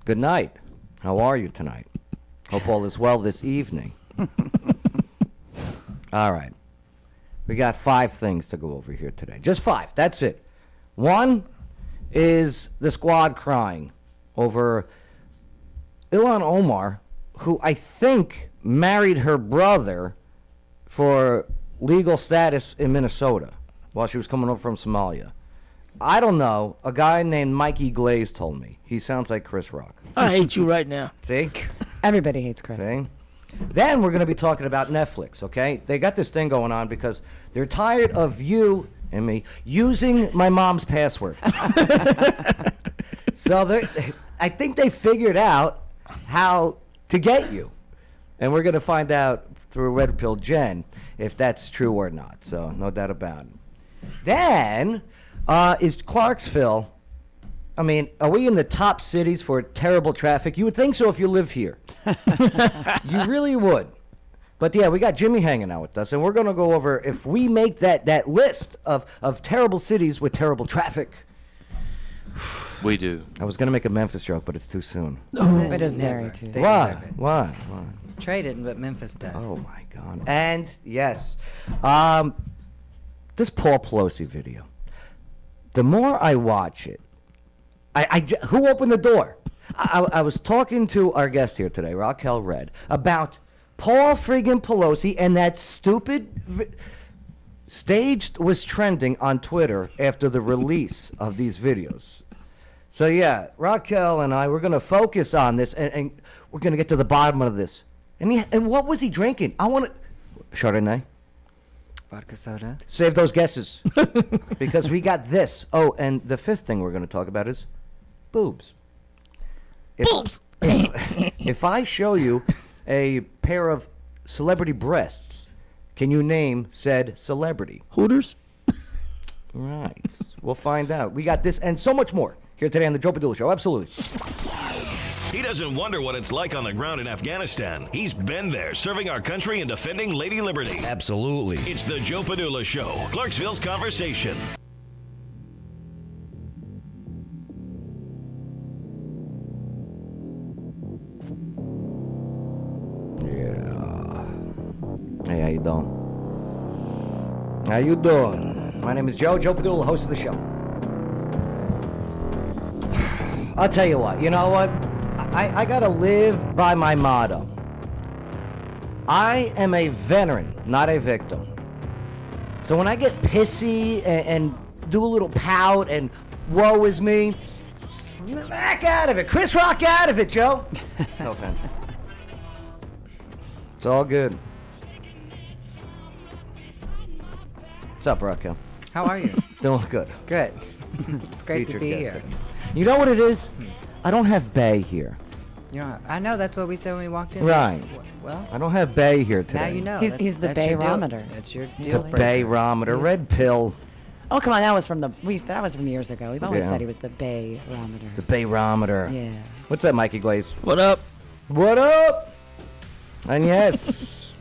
Good night. How are you tonight? Hope all is well this evening. All right. We got 5 things to go over here today. Just 5. That's it. One is the squad crying over Ilhan Omar, who I think married her brother for legal status in Minnesota while she was coming over from Somalia. I don't know. A guy named Mikey Glaze told me. He sounds like Chris Rock. I hate you right now. See? Everybody hates Chris. See? Then we're going to be talking about Netflix, okay? They got this thing going on because they're tired of you and me using my mom's password. So I think they figured out how to get you. And we're going to find out through Red Pill Jen if that's true or not. So no doubt about it. Then is Clarksville. I mean, are we in the top cities for terrible traffic? You would think so if you live here. You really would. But yeah, we got Jimmy hanging out with us, and we're going to go over if we make that list of terrible cities with terrible traffic. We do. I was going to make a Memphis joke, but it's too soon. It is very too. Why? Why? Trey didn't, but Memphis does. Oh, my God. And, yes, this Paul Pelosi video, the more I watch it, who opened the door? I was talking to our guest here today, Raquel Red, about Paul friggin' Pelosi and that stupid staged was trending on Twitter after the release of these videos. So yeah, Raquel and I, we're going to focus on this and we're going to get to the bottom of this. And what was he drinking? I want to... Chardonnay? Vodka soda. Save those guesses because we got this. Oh, and the 5th thing we're going to talk about is boobs. Boobs! If I show you a pair of celebrity breasts, can you name said celebrity? Hooters? Right. We'll find out. We got this and so much more here today on the Joe Padula Show. Absolutely. He doesn't wonder what it's like on the ground in Afghanistan. He's been there, serving our country and defending Lady Liberty. Absolutely. It's the Joe Padula Show, Clarksville's Conversation. Yeah. Hey, how you doing? How you doing? My name is Joe Padula, host of the show. I'll tell you what. You know what? I gotta live by my motto. I am a veteran, not a victim. So when I get pissy and do a little pout and woe is me, smack out of it. Chris Rock out of it, Joe. No offense. It's all good. What's up, Raquel? How are you? Doing good. Good. It's great to Featured be guest here. today. You know what it is? I don't have Bay here. You know, I know that's what we said when we walked in. Right. Well, I don't have Bay here today. now you know. He's the that's your deal. Bayrometer. That's your The deal breaker. Bayrometer, red pill. Oh, come on. That was from years ago. We've always Yeah. said he was the Bayrometer. The Bayrometer. Yeah. What's up, Mikey Glaze? What up? What up? And yes,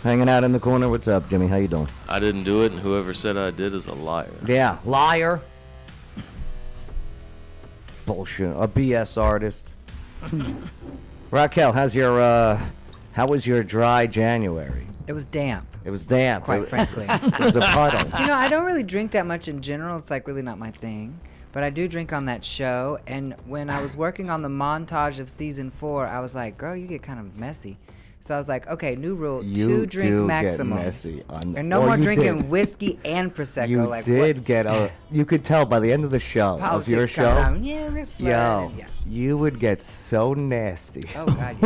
hanging out in the corner. What's up, Jimmy? How you doing? I didn't do it, and whoever said I did is a liar. Yeah, liar. Bullshit. A BS artist. Raquel, how was your dry January? It was damp. It was damp. Quite frankly. It was a puddle. You know, I don't really drink that much in general. It's like really not my thing. But I do drink on that show. And when I was working on the montage of season 4, I was like, girl, you get kind of messy. So I was like, okay, new rule, You 2 drink do maximum. get messy on the, And no or more you drinking did. whiskey and Prosecco. You like did what? get you could tell by the end of the show, Politics of your coming show, out. Yeah, we're slurring. yo, Yeah. you would get so nasty Oh, God,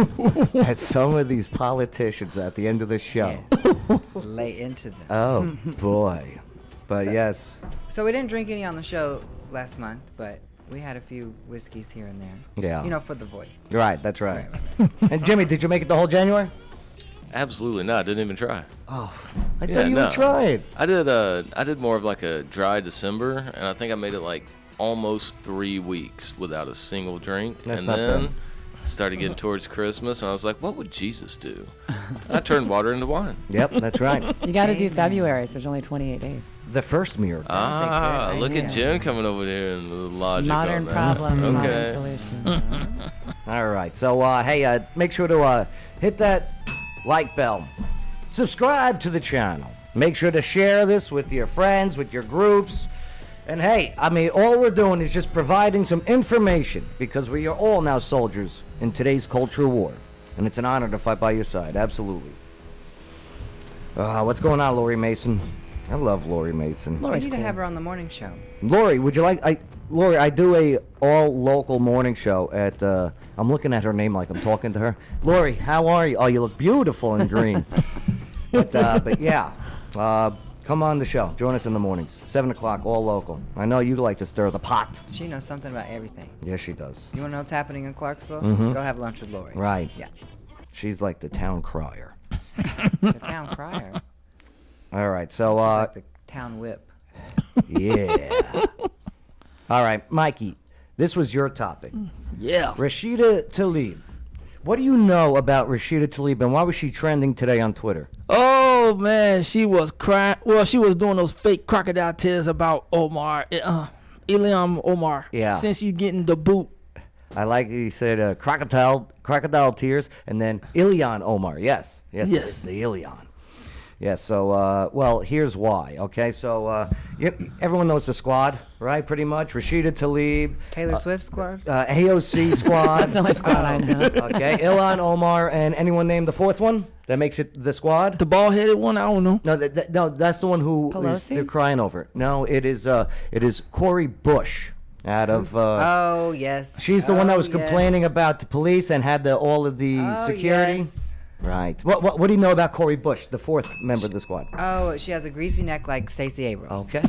yes. at some of these politicians at the end of the show. Yes. Just lay into them. Oh, boy. But yes. So we didn't drink any on the show last month, but we had a few whiskeys here and there. Yeah. You know, for the voice. Right, that's right. Right. And Jimmy, did you make it the whole January? Absolutely not. Didn't even try. Oh, I Yeah, thought you no. would try it. I did more of like a dry December, and I think I made it like almost 3 weeks without a single drink. That's and not then bad. started getting towards Christmas, and I was like, what would Jesus do? I turned water into wine. Yep, that's right. You got to do February. So there's only 28 days. The first miracle. Ah, good look idea. at Jen coming over here and the logic Modern on that. problems, Okay. modern solutions. All right. So, hey, make sure to hit that like bell. Subscribe to the channel. Make sure to share this with your friends, with your groups. And hey, I mean, all we're doing is just providing some information because we are all now soldiers in today's cultural war. And it's an honor to fight by your side. Absolutely. What's going on, Lori Mason? I love Lori Mason. We need to have her on the morning show. Lori, would you like? Lori, I do a all local morning show at. I'm looking at her name like I'm talking to her. Lori, how are you? Oh, you look beautiful in green. but yeah, come on the show. Join us in the mornings, 7 o'clock, all local. I know you like to stir the pot. She knows something about everything. Yes, she does. You want to know what's happening in Clarksville? Go have lunch with Lori. Right. Yeah. She's like the town crier. The town crier. All right, so Like the town whip. yeah. All right, Mikey, this was your topic. Yeah. Rashida Tlaib. What do you know about Rashida Tlaib, and why was she trending today on Twitter? Oh man, she was crying. Well, she was doing those fake crocodile tears about Omar, Ilham Omar. Yeah. Since she's getting the boot. I like he said crocodile tears, and then Ilhan Omar. Yes. Yes. The Ilhan. Yes. So, well, here's why. Okay. So, everyone knows the squad, right? Pretty much. Rashida Tlaib, Taylor Swift squad? AOC squad. That's the only squad I know. Okay. Ilhan Omar, and anyone named the fourth one that makes it the squad? The bald-headed one, I don't know. No, no, that's the one who they're crying over. No, it is Cori Bush. Out of Oh, yes. she's the one that was yes. complaining about the police and had all of the Oh, security. yes. Right. What do you know about Cori Bush, the fourth member of the squad? Oh, she has a greasy neck like Stacey Abrams. Okay.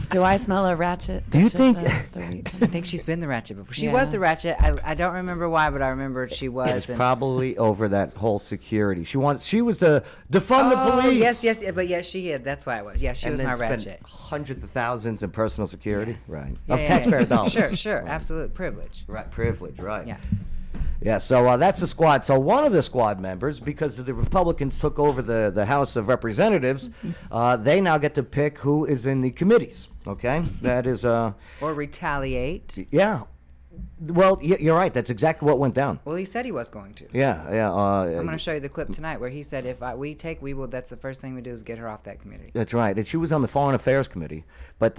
Do I smell a ratchet? Do you Ratchet, think- the wheat? I think she's been the Ratchet before. She Yeah. was the Ratchet. I don't remember why, but I remember she was. It's and- probably over that whole security. She was the defund the Oh, police. yes, but yes, she had. That's why it was. Yeah, she And was then my spent Ratchet. hundreds of thousands in personal security. Right. Yeah, Of yeah, taxpayer yeah. dollars. Sure, absolute privilege. Right. Privilege. Right. Yeah. Yeah, so that's the squad. So one of the squad members, because the Republicans took over the House of Representatives, they now get to pick who is in the committees. Okay, that is Or retaliate. yeah. Well, you're right. That's exactly what went down. Well, he said he was going to. Yeah. I'm going to show you the clip tonight where he said if we will. That's the first thing we do is get her off that committee. That's right. And she was on the Foreign Affairs Committee, but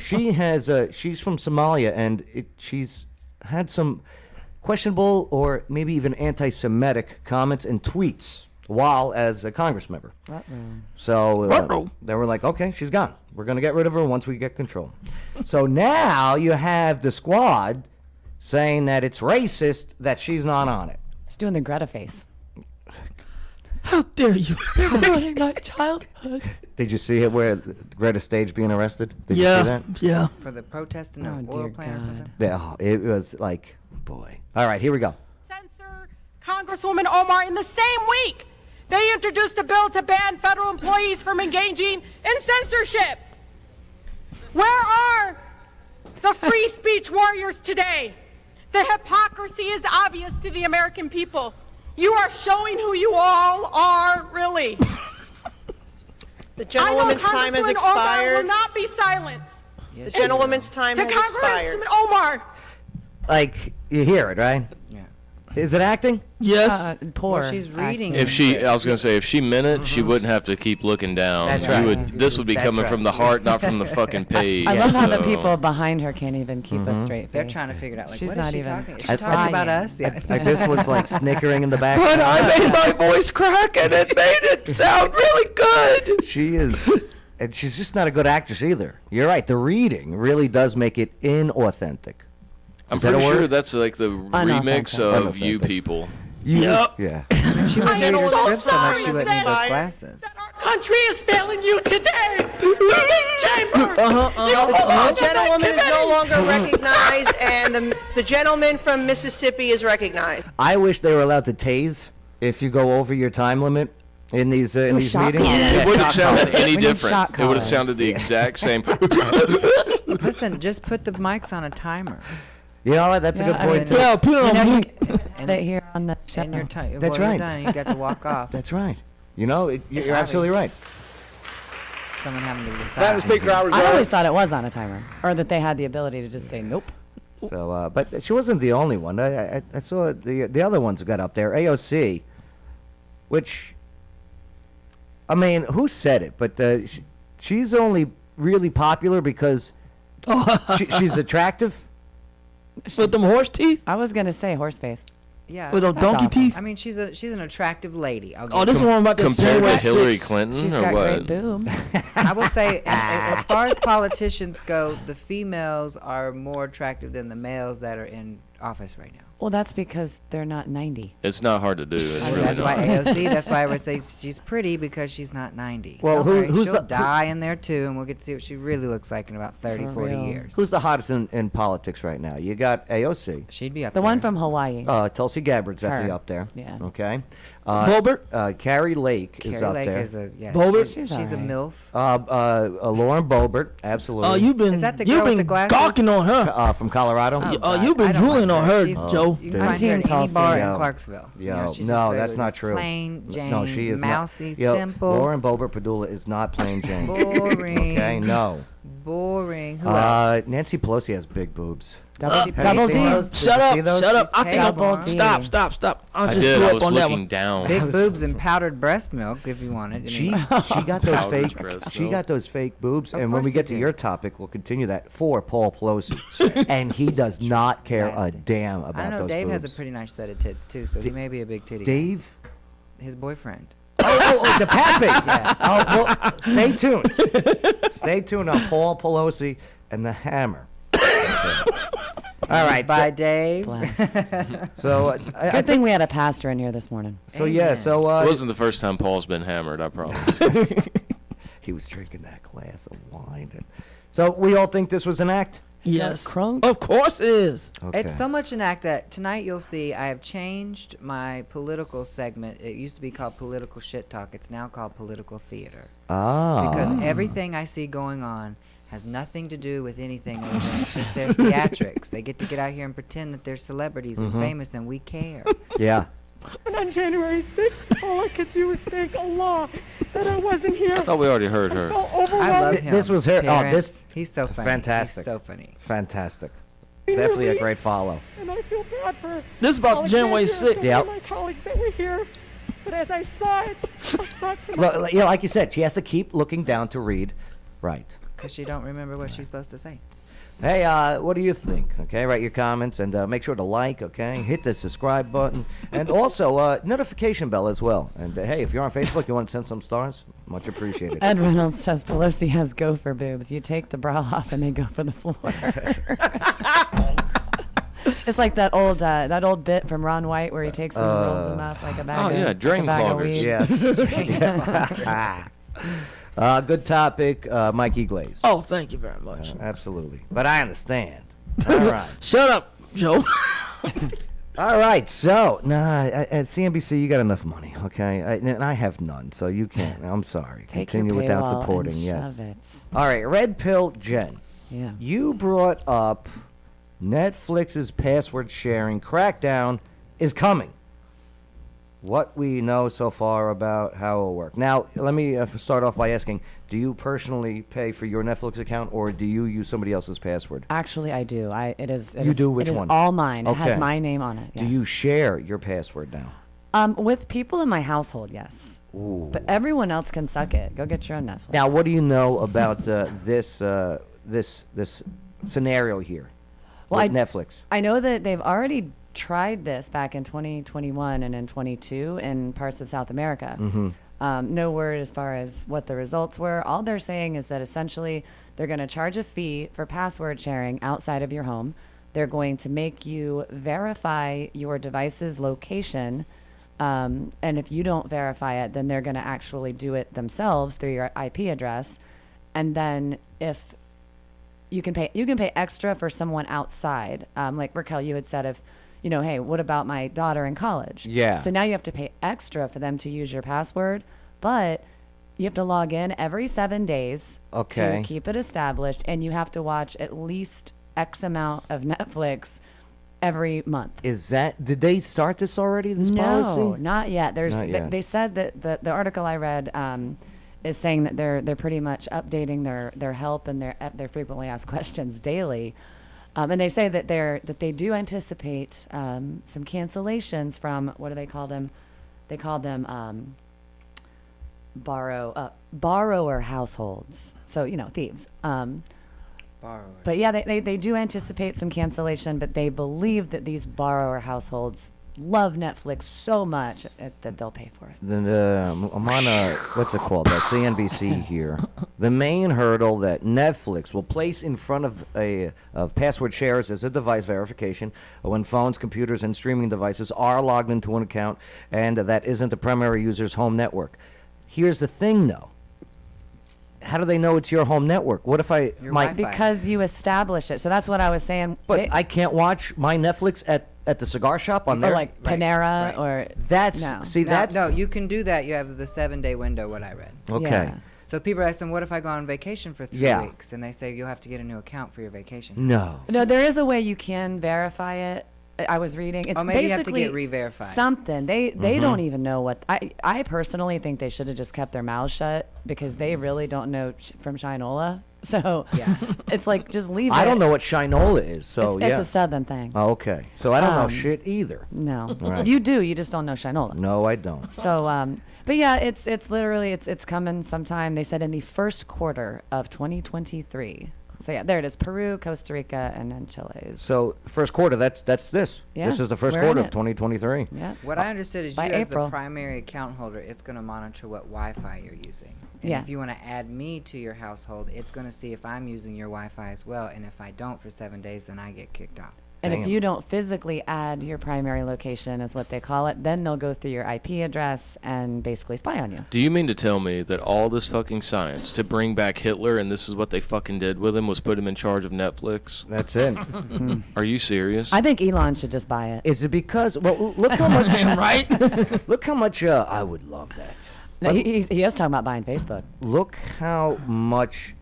she's from Somalia, and she's had some questionable or maybe even anti-Semitic comments and tweets while as a Congress member. So they were like, okay, she's gone. We're going to get rid of her once we get control. So now you have the squad saying that it's racist that she's not on it. She's doing the Greta face. How dare you? Ruining my childhood. Did you see it where Greta Stage being arrested? Did you see Yeah. that? Yeah. For the protest in Oh, an dear oil plant or God. something? Yeah, it was like, boy. All right, here we go. Censor Congresswoman Omar in the same week. They introduced a bill to ban federal employees from engaging in censorship. Where are the free speech warriors today? The hypocrisy is obvious to the American people. You are showing who you all are, really. The gentlewoman's time has Congresswoman Omar will expired. not be silenced. The gentlewoman's time To has expired. Congresswoman Omar. Like, you hear it, right? Yeah. Is it acting? Yes. Poor. Well, she's reading. acting. I was gonna say, if she meant it, she wouldn't have to keep looking down. That's You right. this would be That's coming right. from the heart, not from the fucking page. I love how the so- people behind her can't even keep a straight face. They're trying to figure it out. Like, She's what is not she even talking? Is she I- talking about trying. us? Yeah. Like this one's like snickering in the back. But I made my voice crack and it made it sound really good. She is, and she's just not a good actress either. You're right. The reading really does make it inauthentic. I'm Is that a pretty sure word? that's like the remix of Unauthentic. You People. Yep. Yeah. She would read her am so script so much she sorry, wouldn't need those Sven. glasses. Our country is failing you today. This chamber. The gentlewoman is no longer recognized, and the gentleman from Mississippi is recognized. I wish they were allowed to tase if you go over your time limit in these shot meetings. collar. It wouldn't have sounded any We need different. shot It would have collars. sounded the exact same. Listen, just put the mics on a timer. You know what? That's a Yeah, good I point mean- too. Yeah, put it You on know, mute. And, They hear on the show. and your time. That's You're right. done. You got to walk off. That's right. You know, you're Sorry. absolutely right. Someone having to decide. I always thought it was on a timer, or that they had the ability to just say nope. So, but she wasn't the only one. I saw the other ones got up there. AOC, which, I mean, who said it? But she's only really popular because she's attractive. With them horse teeth? I was gonna say horse face. Yeah. With those That's donkey awful. teeth? I mean, she's an attractive lady. I'll Oh, give this you one about the Compared to January Hillary 6th. Clinton She's or got what? great boobs. I will say, as far as politicians go, the females are more attractive than the males that are in office right now. Well, that's because they're not 90. It's not hard to do. It's I mean, really that's not. why AOC. That's why I would say she's pretty because she's not 90. Well, Don't worry, who's she'll the- die in there too, and we'll get to see what she really looks like in about 30, For 40 real. years. Who's the hottest in politics right now? You got AOC. She'd be up The there. one from Hawaii. Tulsi Gabbard's definitely Her. up there. Yeah. Okay. Bobert? Carrie Lake is Carrie up Lake there. is a yeah. Bobert? She's She's a alright. milf. Lauren Boebert, absolutely. Oh, you've been Is that the you've girl with been the glasses? gawking on her. From Colorado. God, you've been I don't drooling like on her, She's- Joe. You Dude. can I'm find her Team at any Tulsi. bar Yo. in Clarksville. You know, Yo, she's no, just that's not just true. Plain Jane, No, she is mousy, not. Yo, simple, Lauren Boebert Padula is not plain Jane. boring. Okay, no. Boring. Who else? Nancy Pelosi has big boobs. Double, Have you double seen D. those? Did Shut you up, see those? shut up. She's I think capable, I'm, huh? stop. I I just did. threw I up was on that looking one. down. Big boobs and powdered breast milk, if you want it. I She mean, she got those Powdered fake breast she milk. got those fake boobs, Of and when course we she get to did. your topic, we'll continue that for Paul Pelosi, and he does not care a Nasty. damn about I don't know. those Dave boobs. has a pretty nice set of tits too, so he may be a big titty. guy. Dave. His boyfriend. The Pappy. Yeah. Oh, well, stay tuned. Stay tuned on Paul Pelosi and the Hammer. All right. Bye, Dave. Bless. So, I Good thing we had a pastor in here this morning. so yeah. Amen. So It wasn't the first time Paul's been hammered, I promise. he was drinking that glass of wine. So we all think this was an act. Yes. crunk. Of course it is. Okay. It's so much an act that tonight you'll see I have changed my political segment. It used to be called Political Shit Talk. It's now called Political Theater. Because everything I see going on has nothing to do with anything other than it's just their theatrics. They get to get out here and pretend that they're celebrities and famous and we care. Yeah. And on January 6th, all I could do was thank Allah that I wasn't here. I thought we already heard her. felt I love overwhelmed. him. This was her- oh, Terrence. this- He's so funny. fantastic. He's so funny. Fantastic. Definitely a great follow. And I feel bad for This is about Alexandria January and 6th. Yep. my colleagues that were here. But as I saw it, I thought to Well, you know, like you said, she has to keep looking down to read. Right. Because she don't remember what she's supposed to say. Hey, what do you think? Okay, write your comments and make sure to like, okay? Hit the subscribe button. And also, notification bell as well. And hey, if you're on Facebook, you want to send some stars? Much appreciated. Ed Reynolds says Pelosi has gopher boobs. You take the bra off and they go for the floor. It's like that old bit from Ron White where he takes them and rolls them up like a bag. Oh, yeah, drain like a bag of cloggers. weed. Yes. Good topic, Mikey Glaze. Oh, thank you very much. Absolutely. But I understand. All right. Shut up, Joe. All right. So, at CNBC, you got enough money, okay? And I have none, so you can't. I'm sorry. Take Continue your without paywall supporting. and Yes. shove it. All right. Red Pill Jen. Yeah. You brought up Netflix's password sharing crackdown is coming. What we know so far about how it will work. Now, let me start off by asking, do you personally pay for your Netflix account or do you use somebody else's password? Actually, I do. It is. You do? Which it is one? all mine. It has Okay. my name on it. Do yes. you share your password now? With people in my household, yes. Ooh. But everyone else can suck it. Go get your own Netflix. Now, what do you know about this scenario here Well, with Netflix? I know that they've already tried this back in 2021 and in 22 in parts of South America. No word as far as what the results were. All they're saying is that essentially they're going to charge a fee for password sharing outside of your home. They're going to make you verify your device's location. And if you don't verify it, then they're going to actually do it themselves through your IP address. And then if you can pay extra for someone outside. Like Raquel, you had said if, hey, what about my daughter in college? Yeah. So now you have to pay extra for them to use your password, but you have to log in every 7 days Okay. to keep it established, and you have to watch at least X amount of Netflix every month. Did they start this already, this No, policy? not yet. Not yet. They said that the article I read is saying that they're pretty much updating their help and their frequently asked questions daily. And they say that they do anticipate some cancellations from, what do they call them? They call them borrower households. So, thieves. Borrower. But yeah, they do anticipate some cancellation, but they believe that these borrower households love Netflix so much that they'll pay for it. Then I'm on what's it called? CNBC here. The main hurdle that Netflix will place in front of password shares is a device verification when phones, computers, and streaming devices are logged into an account, and that isn't the primary user's home network. Here's the thing, though. How do they know it's your home network? What if Your Wi-Fi. Because you establish it. So that's what I was saying. But I can't watch my Netflix at the cigar shop on or there. like Right, Panera right. or That's no. see Now, that's no, you can do that. You have the 7-day window. What I read. okay. Yeah. So people ask them, what if I go on vacation for 3 Yeah. weeks? And they say you'll have to get a new account for your vacation. No. No, there is a way you can verify it. I was reading. It's Oh, maybe you have to basically get re-verified. something. They don't even know what. I personally think they should have just kept their mouths shut because they really don't know from Shinola. So Yeah. it's like just leave it. I don't know what Shinola is, so It's yeah. a southern thing. Oh, okay. So I don't know Um, shit either. No, Right. you do. You just don't know Shinola. No, I don't. So, but yeah, it's literally it's coming sometime. They said in the first quarter of 2023. So yeah, there it is. Peru, Costa Rica, and then Chile. So first quarter, that's this. Yeah, This is the first we're in quarter of it. 2023. Yeah. What I understood is you, By as April. the primary account holder, it's going to monitor what Wi-Fi you're using. And Yeah. if you want to add me to your household, it's going to see if I'm using your Wi-Fi as well. And if I don't for 7 days, then I get kicked off. And if Damn. you don't physically add your primary location, is what they call it, then they'll go through your IP address and basically spy on you. Do you mean to tell me that all this fucking science to bring back Hitler and this is what they fucking did with him was put him in charge of Netflix? That's it. Are you serious? I think Elon should just buy it. Is it because? Well, look how much. Right? Look how much. I would love that. No, he is talking about buying Facebook. Look how much.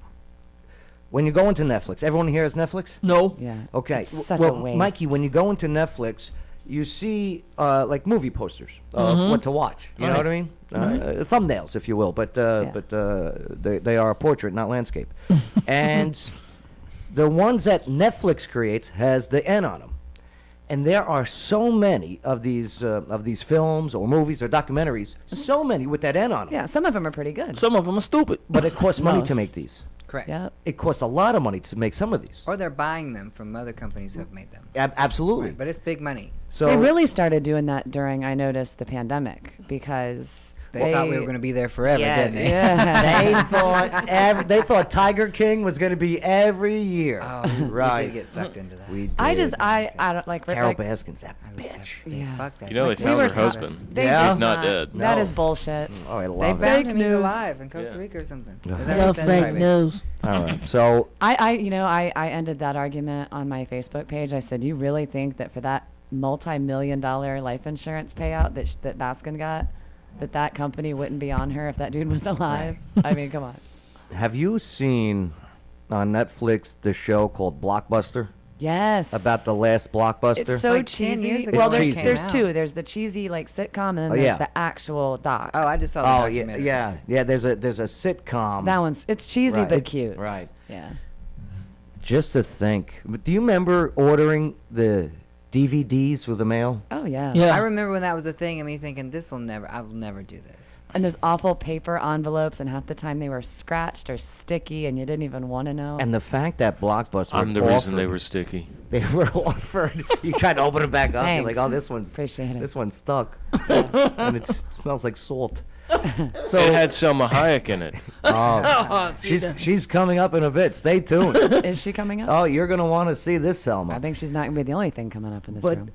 When you go into Netflix, everyone here has Netflix. No. Yeah. Okay. It's such well, a waste. Mikey, when you go into Netflix, you see like movie posters of what to watch. You know Right. what I mean? Thumbnails, if you will. But they are a portrait, not landscape. And the ones that Netflix creates has the N on them. And there are so many of these films or movies or documentaries, so many with that N on them. Yeah, some of them are pretty good. Some of them are stupid. But it costs money No. to make these. Correct. Yeah. It costs a lot of money to make some of these. Or they're buying them from other companies who have made them. Absolutely. Right. But it's big money. So They really started doing that during, I noticed, the pandemic because They thought we were going to be there forever, Yes. didn't they? Yeah. they thought Tiger King was going to be every year. Oh, we Right. did get sucked into that. We did. I don't like Carol like, Baskins, that I love bitch. that. They Yeah. fucked that. You know they Like, found were her ta- husband. They Yeah? did He's not dead. That No. is bullshit. Oh, I They love it. found Fake him. He's news. alive in Costa Yeah. Rica or something. Yeah. Is that No what he said? fake Sorry, news. All right. So I ended that argument on my Facebook page. I said, you really think that for that multi-million-dollar life insurance payout that Baskin got, that company wouldn't be on her if that dude was alive? I mean, come on. have you seen on Netflix the show called Blockbuster Yes. about the last Blockbuster? It's so Like 10 years cheesy. ago Well, when it there's came there's out. two. There's the cheesy like sitcom, and then Oh, there's yeah. the actual doc. Oh, I just saw the Oh yeah, documentary. yeah. There's a sitcom. That one's it's cheesy Right. but cute. Right. Yeah. Just to think. But do you remember ordering the DVDs through the mail? Oh yeah. Yeah. I remember when that was a thing and me thinking, I will never do this. And those awful paper envelopes, and half the time they were scratched or sticky, and you didn't even want to know. And the fact that Blockbuster I'm the offered, reason they were sticky. they were offered. You tried to open it back up. You're like, oh, Thanks. this one's Appreciate it. stuck, and it smells like salt. So It had Selma Hayek in it. she's coming up in a bit. Stay tuned. Is she coming up? Oh, you're gonna want to see this, Selma. I think she's not gonna be the only thing coming up in this But room.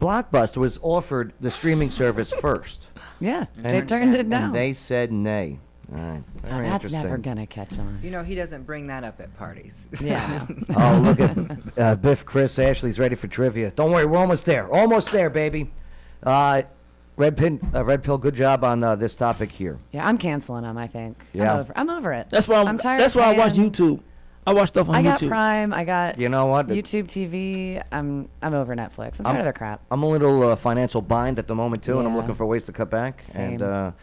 Blockbuster was offered the streaming service first. Yeah, they turned it down. And they said nay. All right. Very That's interesting. never gonna catch on. You know, he doesn't bring that up at parties. Yeah. Oh, look at Biff, Chris, Ashley's ready for trivia. Don't worry, we're almost there. Almost there, baby. Red Pill, good job on this topic here. Yeah, I'm canceling them. I think. Yeah. I'm over it. That's why I'm tired. That's of why I watch paying- YouTube. I watch stuff on I got YouTube. Prime. I got You know what? YouTube TV. I'm over Netflix. I'm tired of their crap. I'm a little financial bind at the moment too, and I'm Yeah. looking for ways to cut back. Same. And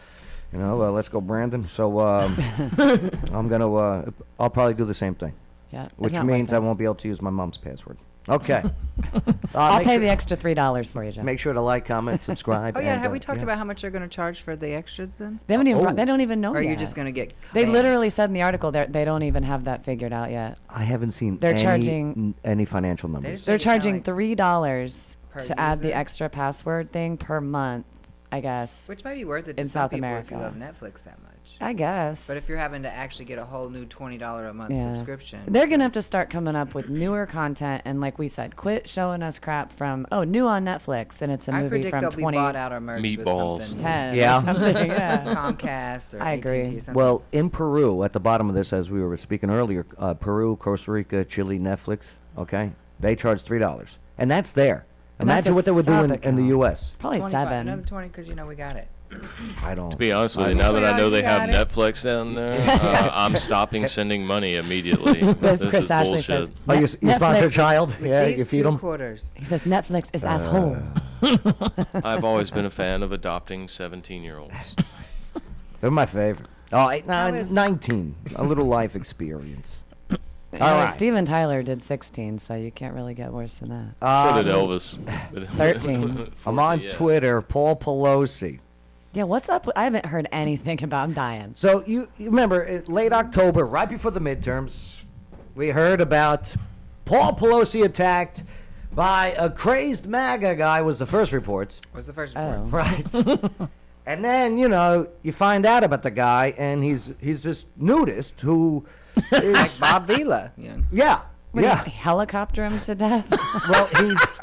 let's go, Brandon. So I'm gonna. I'll probably do the same thing. Yeah. it's which not means worth I it. won't be able to use my mom's password. Okay. I'll make pay sure, the extra $3 for you, Jeff. Make sure to like, comment, subscribe. Oh yeah, and, have we talked yeah. about how much they're going to charge for the extras then? They haven't even. Oh. They don't even know Or are yet. you just going to get? They banned? literally said in the article they don't even have that figured out yet. I haven't seen They're charging- any financial numbers. just- They're It's kinda charging like $3 per to add the user? extra password thing per month, I guess. Which might be worth it to in some South people if you America. love Netflix that much. I guess. But if you're having to actually get a whole new $20 a month Yeah. subscription, They're gonna have to start coming up with newer content, and like we said, quit showing us crap from new on Netflix, and it's a I movie predict from they'll be bought out or merged Meatballs. with something. 2010 Yeah. or something. Yeah. Comcast or I agree. AT&T or something. Well, in Peru, at the bottom of this, as we were speaking earlier, Peru, Costa Rica, Chile, Netflix, okay, they charge $3, and that's there. And that's Imagine a what they were doing in the sub-account. U.S. Probably 25, 7. Another 20 because we got it. I don't. To be honest with I you, now that I Yeah, know you they have got it. Netflix down there, I'm stopping sending money immediately. But This Chris is Ashley bullshit. says, Oh, you sponsor a Netflix- child? Yeah, These you feed two them. quarters. He says Netflix is asshole. I've always been a fan of adopting 17-year-olds. They're my favorite. Oh, How is- 19. A little life experience. Anyway, right. Steven Tyler did 16, so you can't really get worse than that. So did Elvis. 13. I'm on Yeah. Twitter, Paul Pelosi. Yeah, what's up? I haven't heard anything about. I'm dying. So you remember, late October, right before the midterms, we heard about Paul Pelosi attacked by a crazed MAGA guy was the first report. Was the first Oh. report. Right. And then, you find out about the guy, and he's this nudist who is, Like Bob Vila. Yeah. yeah, What do you- yeah. helicopter him to death. Well, he's,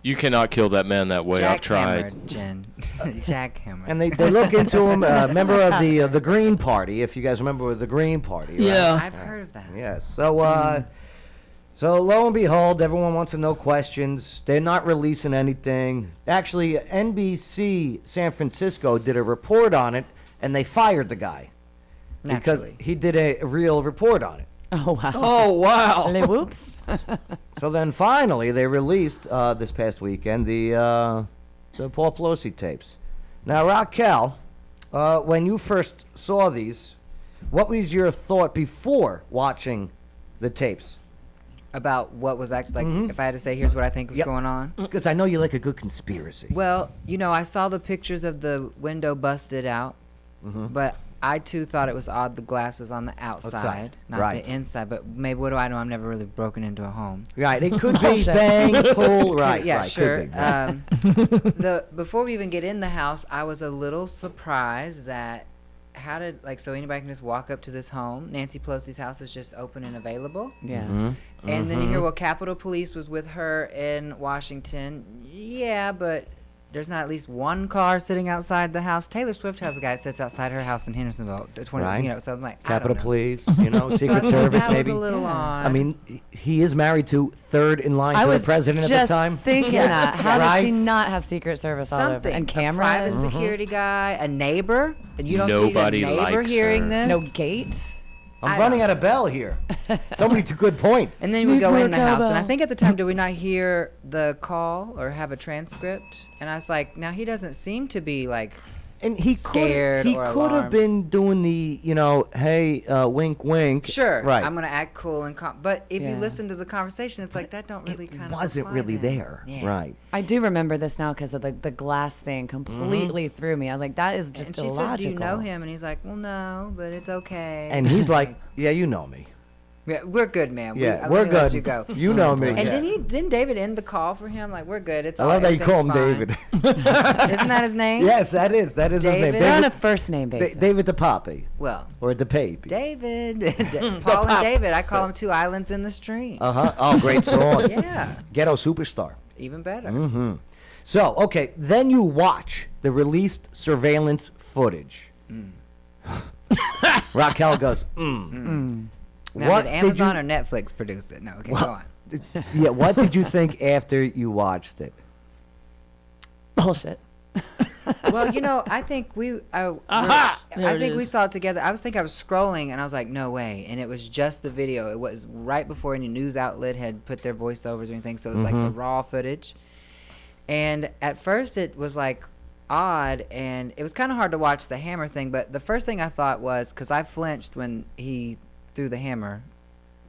You cannot kill that man that way. I've tried. Jackhammered, Jen. Jackhammer. and they look into him, member of the Green Party, if you guys remember the Green Party. Right? Yeah. I've heard of that. Yes. So lo and behold, everyone wants to know questions. They're not releasing anything. Actually, NBC San Francisco did a report on it, and they fired the guy because Naturally. he did a real report on it. Oh wow. Oh wow. Le whoops. So then finally, they released this past weekend the Paul Pelosi tapes. Now, Raquel, when you first saw these, what was your thought before watching the tapes? About what was actually, like, if I had to say, here's what I think was Yep. going on. Because I know you like a good conspiracy. Well, I saw the pictures of the window busted out, but I too thought it was odd the glass was on the outside, not right. the inside. But maybe what do I know? I'm never really broken into a home. Right, it could be Bullshit. bang, pull, right, Yeah, right, sure. could be, right. Before we even get in the house, I was a little surprised that so anybody can just walk up to this home. Nancy Pelosi's house is just open and available. Yeah. And then you hear, well, Capitol Police was with her in Washington. Yeah, but there's not at least one car sitting outside the house. Taylor Swift has a guy that sits outside her house in Hendersonville. 20, Right. So I'm like, Capitol I don't know. Police, So I Secret thought Service, that maybe. was a little odd. I mean, he is married to third in line I to was the president at just the time. thinking that. How does she Right. not have Secret Service all over something. and A cameras? private security guy, a neighbor. And you don't Nobody see the neighbor likes hearing her. this. No gate. I'm I running don't- out of bell here. So many good points. And then we Needs go more in the house, and I cowbell. think at the time, did we not hear the call or have a transcript? And I was like, now he doesn't seem to be like, And he scared he or could have alarmed. been doing the, hey, wink, wink. sure, Right. I'm gonna act cool and calm. But if you Yeah. listen to the conversation, it's like that don't really It kind of wasn't really there. Yeah. Right. I do remember this now because of the glass thing completely threw me. I was like, that is just And she illogical. says, "Do you know him?" And he's like, "Well, no, but it's okay." And he's like, yeah, you know me. "Yeah, we're good, man. Yeah, let we're me let good. you go." You know me. And Yeah. didn't David end the call for him? Like, we're good. It's I love that you call him everything's David. fine." Isn't that his name? Yes, that is his name. David? They're on a David, first name basis. David DePapi. Well, Or DePapi. David, Paul and David. I call them two islands in the stream. Uh-huh. Oh, great song. Yeah, Ghetto Superstar. even better. Mm-hmm. So, okay, then you watch the released surveillance footage. Raquel goes, Now, What did did Amazon you- or Netflix produce it? No, okay, go on. Yeah, what did you think after you watched it? Bullshit. Well, I think Aha! I There it think we is. saw it together. I was scrolling and I was like, no way. And it was just the video. It was right before any news outlet had put their voiceovers or anything. So it was like the raw footage. And at first it was like odd and it was kind of hard to watch the hammer thing. But the first thing I thought was, because I flinched when he threw the hammer,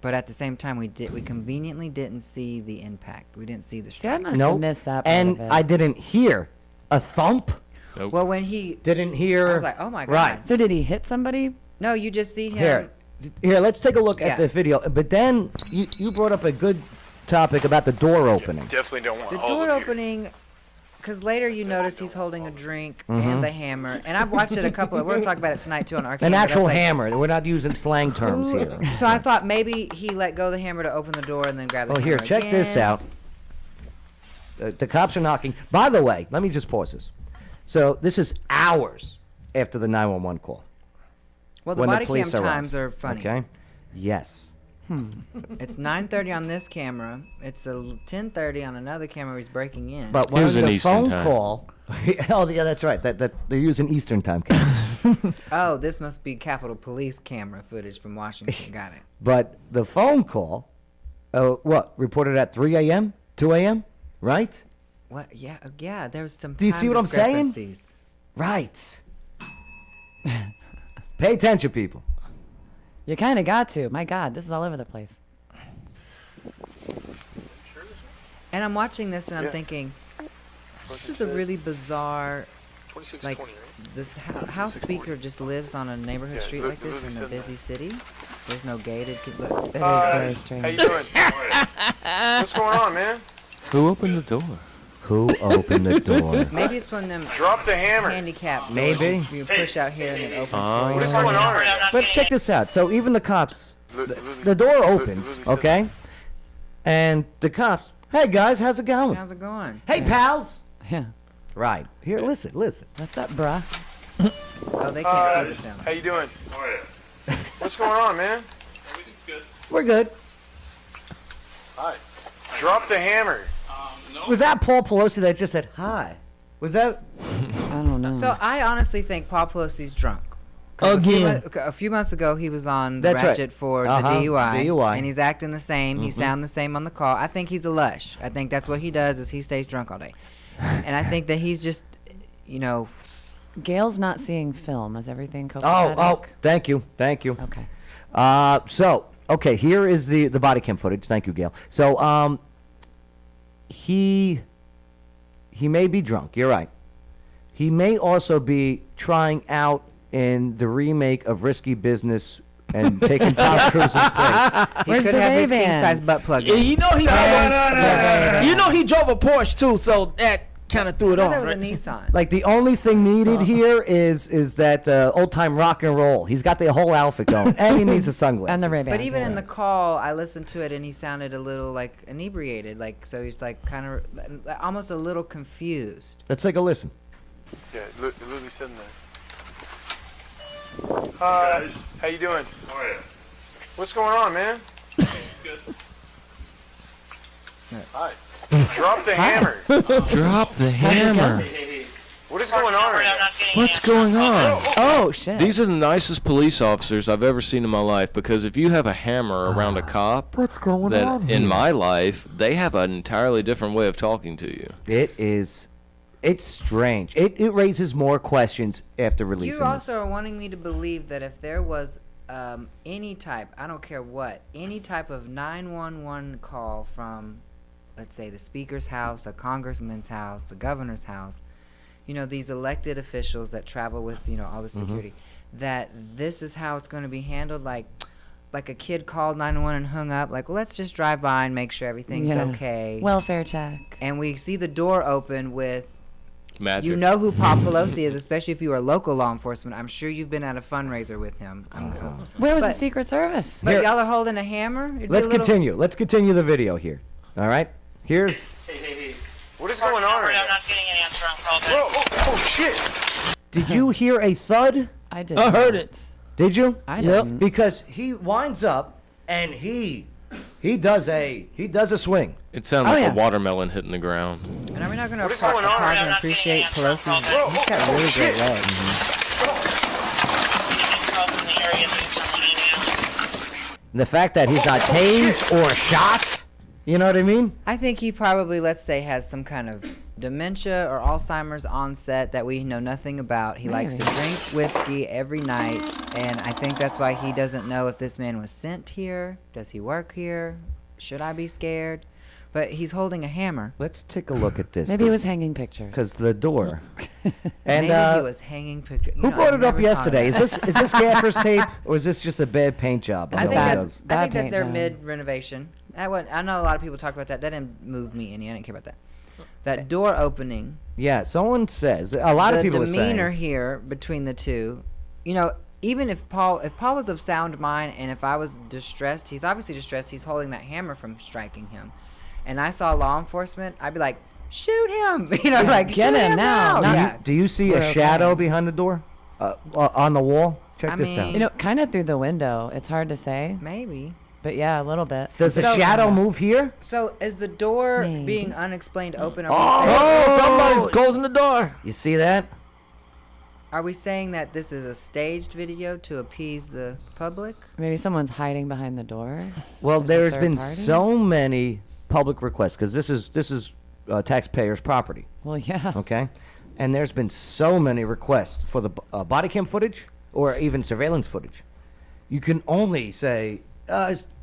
But at the same time, we conveniently didn't see the impact. We didn't see the See, I strike. must Nope. have missed that part And of it. I didn't hear a thump. Nope. Well, when he Didn't hear. I was like, oh my God. Right. So did he hit somebody? No, you just see him. Here, let's take a look Yeah. at the video. But then you brought up a good topic about the door opening. Definitely don't want The all door of you. opening, because later you notice he's holding a drink Mm-hmm. and the hammer. And I've watched it a couple of, we're going to talk about it tonight too on Arcade. An but actual that's like- hammer. We're not using slang terms here. So I thought maybe he let go of the hammer to open the door and then grab the Oh, hammer here, check this again. out. The cops are knocking. By the way, let me just pause this. So this is hours after the 911 call. Well, the when body the police cam arrive. times are funny. Okay. Yes. It's 9:30 on this camera. It's 10:30 on another camera where he's breaking in. But It when was an the Eastern phone time. call. Oh, yeah, that's right. That they're using Eastern time cameras. Oh, this must be Capitol Police camera footage from Washington. Got it. But the phone call, reported at 3 a.m., 2 a.m., right? What? Yeah. There's some. Do you time see what I'm saying? discrepancies. Right. Pay attention, people. You kind of got to. My God, this is all over the place. And I'm watching this and I'm Yeah. thinking, this is a really bizarre. 2620, like, right? This House Speaker just lives on a neighborhood Yeah, street Lu- like this Louis in a said that. busy city. There's no gated. Look, It is very strange. How you doing? What's going on, man? Who opened the door? Who opened the door? maybe it's one of them Drop the hammer. handicap. Maybe. doors you push out here and it opens Oh. for What you. is going on right now? But check this out. So even the cops, Louis- the door Louis opens, said okay? And the cops, hey guys, how's it going? How's it going? Hey pals. Yeah. Right. Here, listen. What's up, bruh? Oh, they can't see the film. How you doing? What's going on, man? We're good. Hi. Drop the hammer. Was that Paul Pelosi that just said hi? Was that? I don't know. So I honestly think Paul Pelosi's drunk. Again. A few months ago, he was on the That's right. ratchet for Uh-huh, the DUI, DUI. and he's acting the same. He sound the same on the call. I think he's a lush. I think that's what he does is he stays drunk all day, and I think that he's just, Gail's not seeing film. Is everything Oh, copacetic? thank you. Okay. Okay, here is the body cam footage. Thank you, Gail. So, he may be drunk. You're right. He may also be trying out in the remake of Risky Business and taking Tom Cruise's place. he Where's could the have his king Ray-Bans? size butt plug Yeah, in. you know he No. You know he drove a Porsche too, so that kind of threw it I off. thought that Right? was a Nissan. Like the only thing needed here is that old time rock and roll. He's got the whole outfit going, and he needs the sunglasses. And the Ray-Bans. But even yeah. in the call, I listened to it and he sounded a little like inebriated, like so he's like kind of almost a little confused. Let's take a listen. Yeah, Louis said that. Hi. How you doing? What's going on, man? Hi. Drop the hammer. Drop the hammer. What is going on right now? What's going on? Oh shit. These are the nicest police officers I've ever seen in my life because if you have a hammer around a cop, What's going that on in here? my life, they have an entirely different way of talking to you. It's strange. It raises more questions after releasing You also are wanting me to believe that if there was any type, I don't care what, any type of 911 call from, let's say, the speaker's house, a congressman's house, the governor's house, these elected officials that travel with, all the security, that this is how it's going to be handled, like a kid called 911 and hung up, like, well, let's just drive by and make sure everything's Yeah. okay. Welfare check. And we see the door open with, Magic. you know who Paul Pelosi is, especially if you are local law enforcement. I'm sure you've been at a fundraiser with him. Where was But- the Secret Service? But Here. y'all are holding a hammer? It'd be Let's a little- continue. Let's continue the video here. All right. Here's. What is going on right now? not getting an answer on call back. Oh, shit. Did you hear a thud? I did. I heard not. it. Did you? I Yep. didn't. Because he winds up and he does a swing. It sounded Oh, like yeah. a watermelon hitting the ground. And are we not going What is to going on right pause and now? appreciate Not getting an answer on Pelosi's? call He's got really great legs. Calls in the area that it's on the email. And the fact that he's not tased or shot, you know what I mean? I think he probably, let's say, has some kind of dementia or Alzheimer's onset that we know nothing about. He likes to drink whiskey every night, and I think that's why he doesn't know if this man was sent here. Does he work here? Should I be scared? But he's holding a hammer. Let's take a look at this. Maybe he was hanging pictures. Because the door. And Maybe he was hanging pictures. who brought it up yesterday? Is this gaffer's tape or is this just a bad paint job? I think, Bad that paint they're job. mid renovation. I know a lot of people talk about that. That didn't move me any. I didn't care about that. That door opening. Yeah, someone says a lot of people are The saying. demeanor here between the two. You know, even if Paul was of sound mind and if I was distressed, he's obviously distressed. He's holding that hammer from striking him, and I saw law enforcement, I'd be like, shoot him! You know, like Get shoot him now. Yeah. Do you see We're a okay. shadow behind the door? On the wall? Check I this mean- out. You know, kind of through the window. It's hard to say, Maybe. but yeah, a little bit. Does the shadow move here? So is the door Maybe. being unexplained open? Oh, somebody's closing the door. You see that? Are we saying that this is a staged video to appease the public? Maybe someone's hiding behind the door. Well, There's a there's third been party? so many public requests because this is taxpayers' property. Well, yeah. Okay, and there's been so many requests for the body cam footage or even surveillance footage. You can only say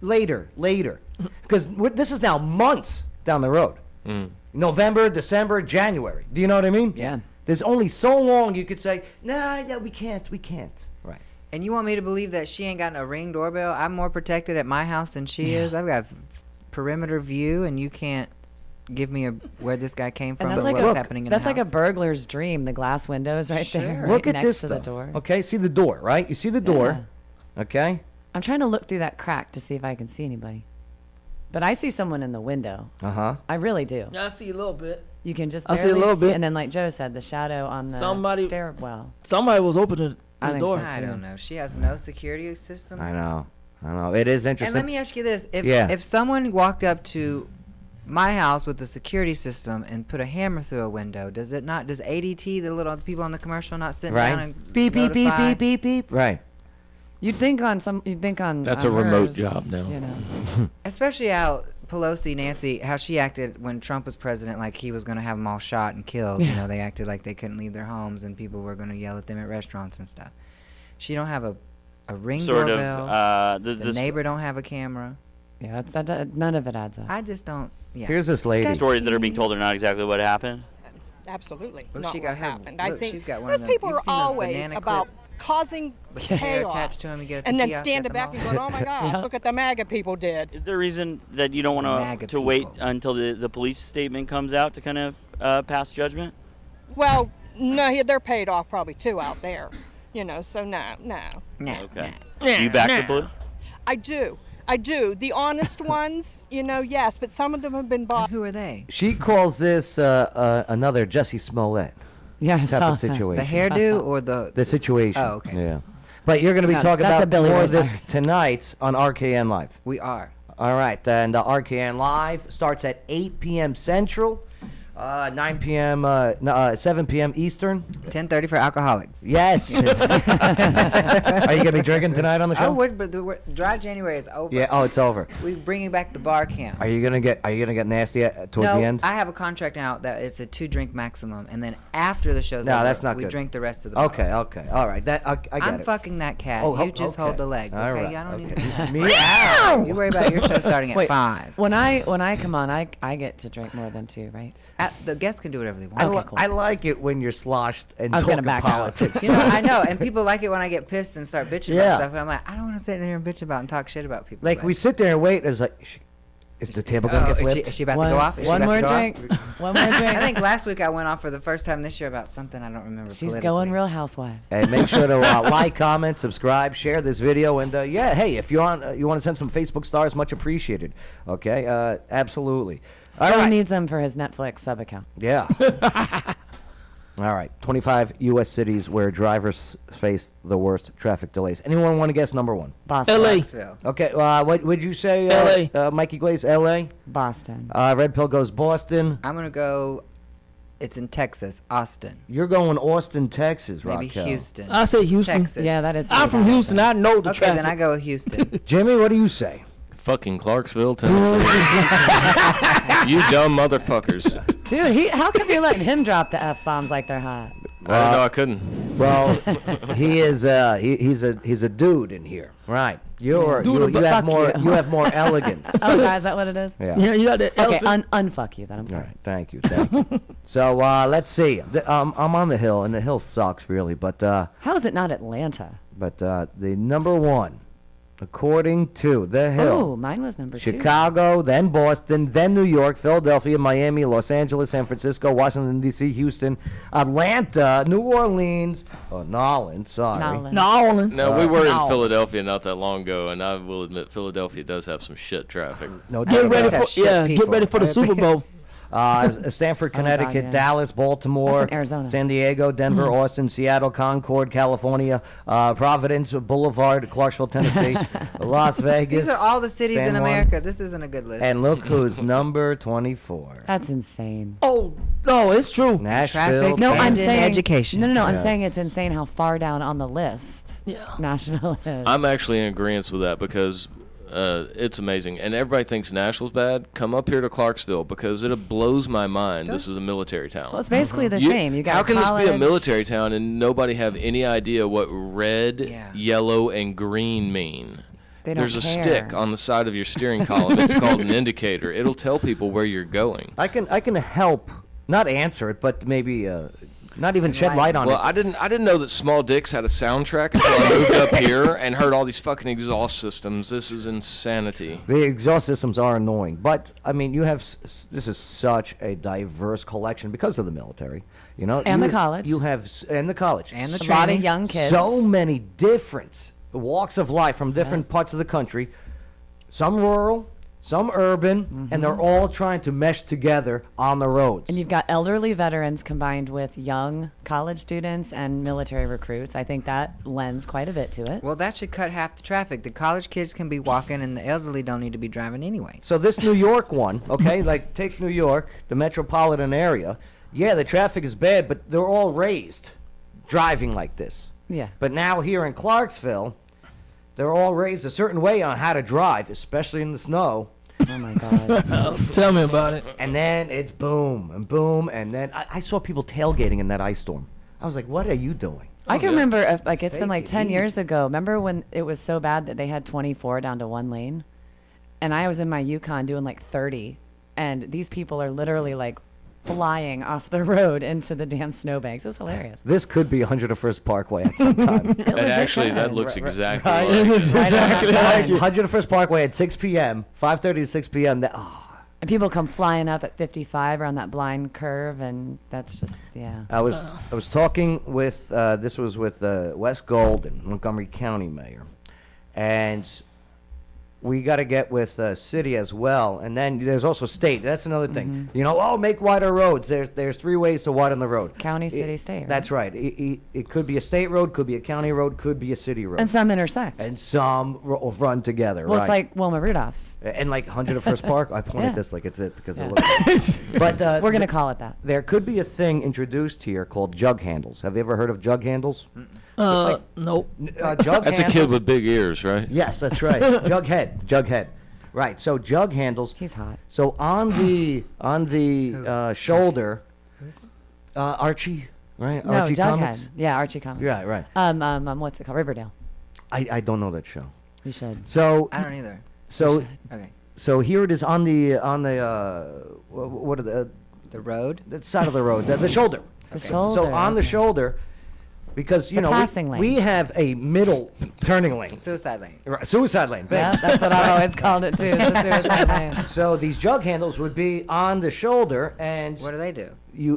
later, because this is now months down the road. November, December, January. Do you know what I mean? Yeah. There's only so long you could say, nah, we can't. Right. And you want me to believe that she ain't got a Ring doorbell? I'm more protected at my house than she is. I've got perimeter view, and you can't give me where this guy came from And that's or like what's a happening in that's the like a house. burglar's dream. The glass windows right there, right Look at next this to stuff. the door. Okay, see the door, right? You see the door. Okay. I'm trying to look through that crack to see if I can see anybody. But I see someone in the window. Uh-huh. I really do. Yeah, I see a little bit. You can just I barely see a little bit. And then, like Joe said, the shadow on the Somebody- stairwell. Somebody was opening I the think door. so. I don't know. She has no security system. I know. It is And interesting. let me ask you this: Yeah. if someone walked up to my house with the security system and put a hammer through a window, does ADT, the little people on the commercial, not sitting down Right. and Beep, beep, beep, notify? beep, beep, beep. Right. You'd think on That's on a remote hers, job now. You know. Especially how Nancy, how she acted when Trump was president, like he was going to have them all shot and killed. You know, they acted like they couldn't leave their homes and people were going to yell at them at restaurants and stuff. She don't have a Ring Sort doorbell. of. The neighbor don't have a camera. Yeah, none of it adds up. I just don't. Yeah. Here's this lady. Sketchy. stories that are being told are not exactly what happened. Absolutely Well, not she what got her- happened. I look, think she's got one those of them. people You've are seen those always banana about clip causing with the hair chaos attached to 'em, you get a and then tea outfit stand at the back and mall. go, oh my gosh, Yeah. look at the MAGA people did. Is there a reason that you don't MAGA want to wait people. until the police statement comes out to kind of pass judgment? Well, no, they're paid off probably too out there. You know, so no. Okay. Do you back the blue? I do. The honest ones, you know, yes, but some of them have been bought. Who are they? She calls this another Jussie Smollett Yeah, I type saw of that. situation. The hairdo or the situation. Oh, okay. Yeah. But you're going to be No, talking that's a about Billy more Ray of this Cyrus. tonight on RKN Live. We are. All right, and RKN Live starts at 8 p.m. Central, 9 p.m., 7 p.m. Eastern. 10:30 for alcoholics. Yes. Are you going to be drinking tonight on the show? Oh, but the dry January is over. Yeah. Oh, it's over. We're bringing back the bar camp. Are you gonna get nasty towards no, the end? I have a contract now that it's a 2-drink maximum, and then after the show's No, over, that's not we good. drink the rest of the bottle. Okay. All right. That I get I'm it. fucking that cat. Oh, you just okay. hold the legs, okay? All right. I don't need okay. to. Meow. You worry about your show starting at Wait, 5. When I come on, I get to drink more than 2, right? The guests can do whatever they want. Okay, cool. I like it when you're sloshed and I was gonna talking back out. politics. You know, I know, and people like it when I get pissed and start bitching Yeah. about stuff. And I'm like, I don't want to sit in here and bitch about and talk shit about people. Like but- we sit there and wait. It's like, is the table gonna get is flipped? she about to go off? Is she One about more to go off? drink. One more drink. I think last week I went off for the first time this year about something I don't remember. She's politically. going Real Housewives. Hey, make sure to like, comment, subscribe, share this video, and hey, if you want to send some Facebook stars, much appreciated. Okay, absolutely. All Joe right. needs them for his Netflix sub account. Yeah. All right. 25 U.S. cities where drivers face the worst traffic delays. Anyone want to guess number one? Boston. LA. Knoxville. Okay. What would you say? LA. Mikey Glaze, L.A. Boston. Red Pill goes Boston. I'm gonna go. It's in Texas, Austin, You're going Austin, Texas, maybe Raquel. Houston. I say Houston. Texas. Yeah, that is. I'm pretty from bad. Houston. I know the Okay, traffic. then I go with Houston. Jimmy, what do you say? Fucking Clarksville, Tennessee. You dumb motherfuckers. Dude, how come you're letting him drop the F-bombs like they're hot? I don't know. I couldn't. Well, he is. He's a dude in here, right? You have more. You have more elegance. Oh, God, is that what it is? Yeah. Yeah, you got that. Okay, elephant. unfuck you then. I'm All sorry. right. Thank you. Thank you. So let's see. I'm on the hill, and the hill sucks really. But How is it not Atlanta? the number one, according to the hill. Oh, mine was number 2. Chicago, then Boston, then New York, Philadelphia, Miami, Los Angeles, San Francisco, Washington, D.C., Houston, Atlanta, New Orleans, Nolens, sorry. Nolens. No, we were in No. Philadelphia not that long ago, and I will admit Philadelphia does have some shit traffic. No Get doubt ready about for it. shit get people. ready for the Super Bowl. Stanford, Oh, God, Connecticut, yeah. Dallas, Baltimore, That's in Arizona. San Diego, Denver, Austin, Seattle, Concord, California, Providence Boulevard, Clarksville, Tennessee, Las Vegas. These are all the cities San in Juan. America. This isn't a good list. And look who's number 24. That's insane. Oh no, it's true. Nashville. Traffic. No, And I'm in saying education. No, I'm Yes. saying it's insane how far down on the list Yeah. Nashville is. I'm actually in agreement with that because it's amazing. And everybody thinks Nashville's bad. Come up here to Clarksville because it blows my mind. This is a military town. Well, it's basically the same. You got how can this be a college. military town and nobody have any idea what red, Yeah. yellow, and green mean? They don't There's a care. stick on the side of your steering column. It's called an indicator. It'll tell people where you're going. I can help, not answer it, but maybe not even shed light on Well, it. I didn't know that Small Dicks had a soundtrack until I moved up here and heard all these fucking exhaust systems. This is insanity. The exhaust systems are annoying, but I mean, you have this is such a diverse collection because of the military, you know, And you, the college. You have and the college And the A lot of training. young kids. So many different walks of life from different parts of the country, some rural, some urban, and they're all trying to mesh together on the roads. And you've got elderly veterans combined with young college students and military recruits. I think that lends quite a bit to it. Well, that should cut half the traffic. The college kids can be walking, and the elderly don't need to be driving anyway. So this New York one, okay, like take New York, the metropolitan area. Yeah, the traffic is bad, but they're all raised driving like this. Yeah. But now here in Clarksville, they're all raised a certain way on how to drive, especially in the snow. Oh my God. Tell me about it. And then it's boom and boom, and then I saw people tailgating in that ice storm. I was like, what are you doing? I can remember, it's been like Take it 10 years easy. ago. Remember when it was so bad that they had 24 down to 1 lane? And I was in my Yukon doing like 30. And these people are literally like flying off the road into the damn snowbanks. It was hilarious. This could be 101st Parkway at some times. And actually, that looks exactly Right. like it. Exactly like it. 101st Parkway at 6 p.m., 5:30 to 6 p.m. And people come flying up at 55 around that blind curve. And that's just, yeah. I was talking with this was with Wes Golden, Montgomery County Mayor, and we got to get with city as well, and then there's also state. That's another thing. You know, make wider roads. There's 3 ways to widen the road. County, city, state, right? That's right. It could be a state road, could be a county road, could be a city road, And some intersect. and some run together. Well, right. it's like Wilma Rudolph. And like 101st Park, I pointed Yeah. this like it's it because Yeah. it looks. But We're going to call it that. there could be a thing introduced here called jug handles. Have you ever heard of jug handles? Nope. Jug That's a handles. kid with big ears, right? Yes, that's right. Jughead. Right. So jug handles. He's hot. So on the shoulder, Archie, right? No, Archie Jughead. Comics. Yeah, Archie Comics. Yeah, right. What's it called? Riverdale. I don't know that show. You should. So I don't either. so Okay. so here it is on the what are The road? the side of the road, the shoulder. The shoulder. So on the okay. shoulder, because you The know passing lane. we have a middle turning lane, Suicide lane. Right, suicide lane. big. Yeah, that's what I've always called it too. The suicide lane. So these jug handles would be on the shoulder, and What do they do?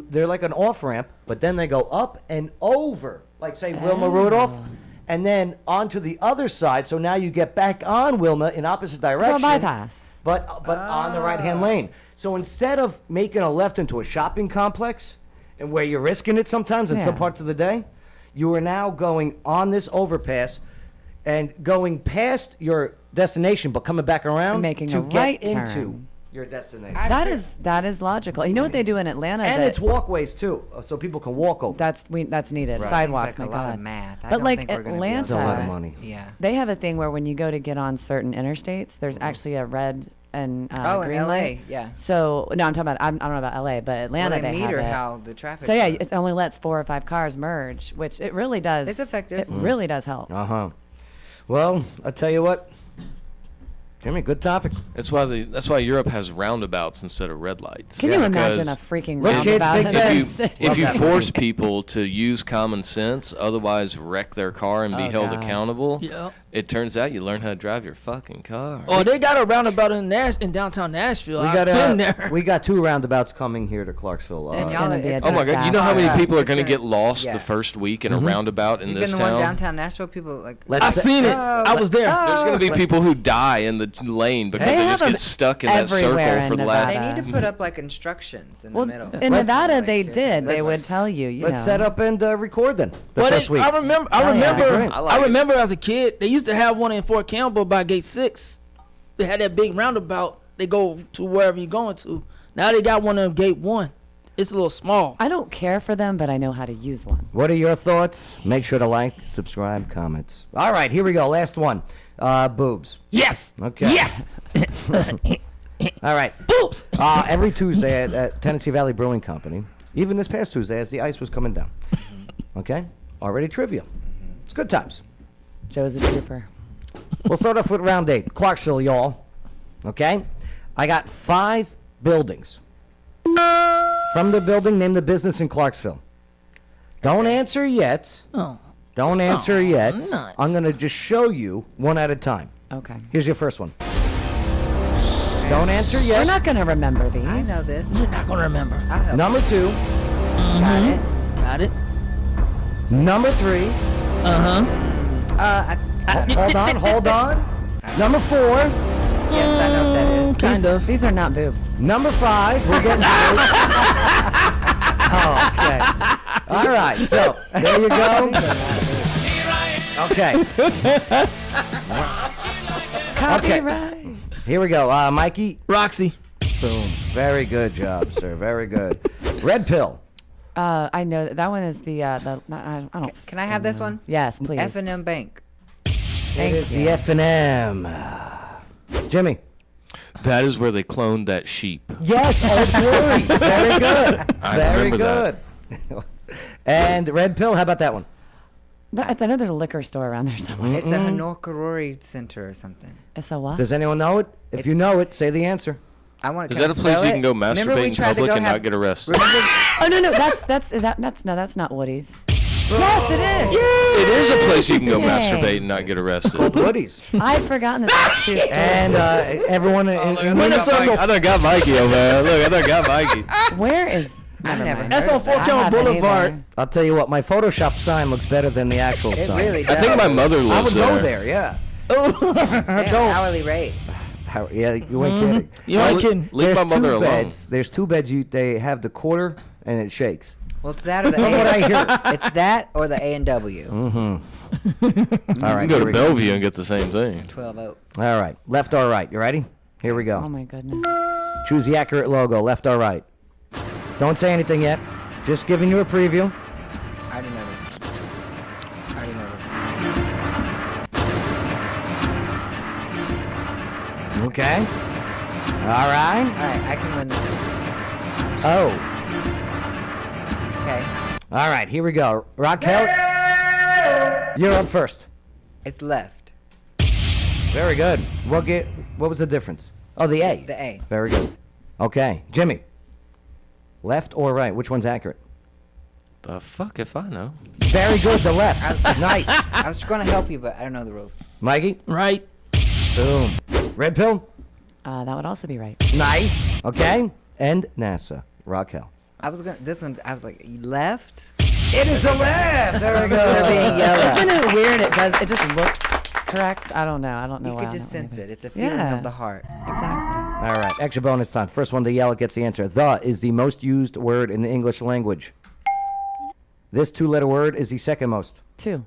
they're like an off ramp, but then they go up and over, like say Wilma Rudolph, and then onto the other side. So now you get back on Wilma in opposite direction. So a bypass. But on the right hand lane. So instead of making a left into a shopping complex, and where you're risking it sometimes in some Yeah. parts of the day, you are now going on this overpass and going past your destination, but coming back around And making to a get right into turn. your destination. That is logical. You know what they do in Atlanta? And that- it's walkways too, so people can walk over. that's needed. Right. Sidewalks, Seems like my a lot God. of math. I But don't like think we're gonna be able Atlanta, It's a lot of money. Yeah. they have a thing where when you go to get on certain interstates, there's actually a red and Oh, in Green LA, Light. yeah. So no, I'm talking about I don't know about LA, but Atlanta Well, they they meter have it. how the traffic So yeah, goes. it only lets 4 or 5 cars merge, which it really does. It's effective. It really does help. Well, I tell you what, Jimmy, good topic. That's why Europe has roundabouts instead of red lights. Can you imagine Because a freaking Look, kids, roundabout big in bets. the if city? you, if you that force people to use common sense, otherwise wreck their car and be Oh, held God. accountable, Yeah. it turns out you learn how to drive your fucking car. Oh, they got a roundabout in downtown Nashville. I've been there. We got 2 roundabouts coming here to Clarksville. It's y'all- gonna be a it's Oh my God! You know how many disaster. people are It's going to gonna- get lost yeah. the first week in a roundabout in You've this been to one town? downtown Nashville. People like. I seen it. I was there. There's going to be people who die in the lane because They they have just them get stuck in that circle everywhere for in the last. They Nevada. need to put up like instructions in Well, the middle. in Let's- Nevada Like, they here's- did. They would let's- tell you. Let's know. set up and record then. The Well, first week. I remember. Oh, yeah. Great. I remember as a kid, they used to have one in Fort Campbell by Gate 6. They had that big roundabout. They go to wherever you're going to. Now they got one on Gate 1. It's a little small. I don't care for them, but I know how to use one. What are your thoughts? Make sure to like, subscribe, comments. All right, here we go. Last one. Boobs. Yes. Okay. Yes. All right. Boobs. Every Tuesday at Tennessee Valley Brewing Company, even this past Tuesday as the ice was coming down. Okay? Already trivia. It's good times. Joe's a trooper. We'll start off with round 8. Clarksville, y'all. Okay? I got 5 buildings. From the building, name the business in Clarksville. Don't answer yet. Oh. Don't answer yet. nuts. I'm going to just show you one at a time. Okay. Here's your first one. Don't answer We're yet. not gonna remember these. I know this. You're not gonna remember. I'll help. Number 2. Got it. Got it. Number 3. Hold on. Number 4. Yes, I know what that is. Kind of. These are not boobs. Number 5. We're getting oh, okay. All right. So there you go. Okay. Copyright. Here we go. Mikey. Roxy. Boom. Very good job, sir. Very good. Red pill. I know that one is the I don't. Can I have this one? Yes, please. F&M Bank. It is the F&M. Jimmy. That is where they cloned that sheep. Yes, Old Glory. Very good. I Very remember good. And red pill. How about that one? I know there's a liquor store around there somewhere. It's a Hanokarori Center or something. It's a what? Does anyone know it? If you know it, say the answer. I want. Is that a place you can go masturbate in public and not get arrested? Oh no, that's not Woody's. Yes, it is. It is a place you can go Yay. masturbate and not get arrested. Woody's. I'd forgotten that that's two stores. And everyone in I done got Mikey over there. Look, I done got Mikey. Where is? I've never mind. heard That's on of Fort that. Campbell haven't Boulevard. either. I'll tell you what, my Photoshop sign looks better than the actual It sign. really does. I think my mother I lives would there. go there, yeah. They have hourly rate. Yeah, you ain't kidding. You ain't kidding. Leave my mother alone. Beds. There's 2 beds. They have the quarter and it shakes. Well, it's that or the From what I A. hear. It's that or the A&W. All You right, can go here to we Bellevue and get the same thing. 12 Oaks. All right, left or right. You ready? Here we go. Oh my goodness. Choose the accurate logo, left or right. Don't say anything yet. Just giving you a preview. I already know this. I already know this. Okay. All right. All right, I can win this. Oh. Okay. All right, here we go. Raquel, you're up first. It's left. Very good. What was the difference? Oh, the A. The A. Very good. Okay, Jimmy. Left or right? Which one's accurate? The fuck if I know. Very good. The left. Nice. I was going to help you, but I don't know the rules. Mikey. Right. Boom. Red pill. That would also be right. Nice. Okay. And NASA. Raquel. I was going to, this one, I was like, left? It is the left. Very They're being yellow. Isn't it weird? It just looks correct. I don't know. I don't know. You why could I just don't sense either. it. It's a feeling Yeah. of the heart. Exactly. All right. Extra bonus time. First one to yell it gets the answer. The is the most used word in the English language. This 2-letter word is the second most. 2.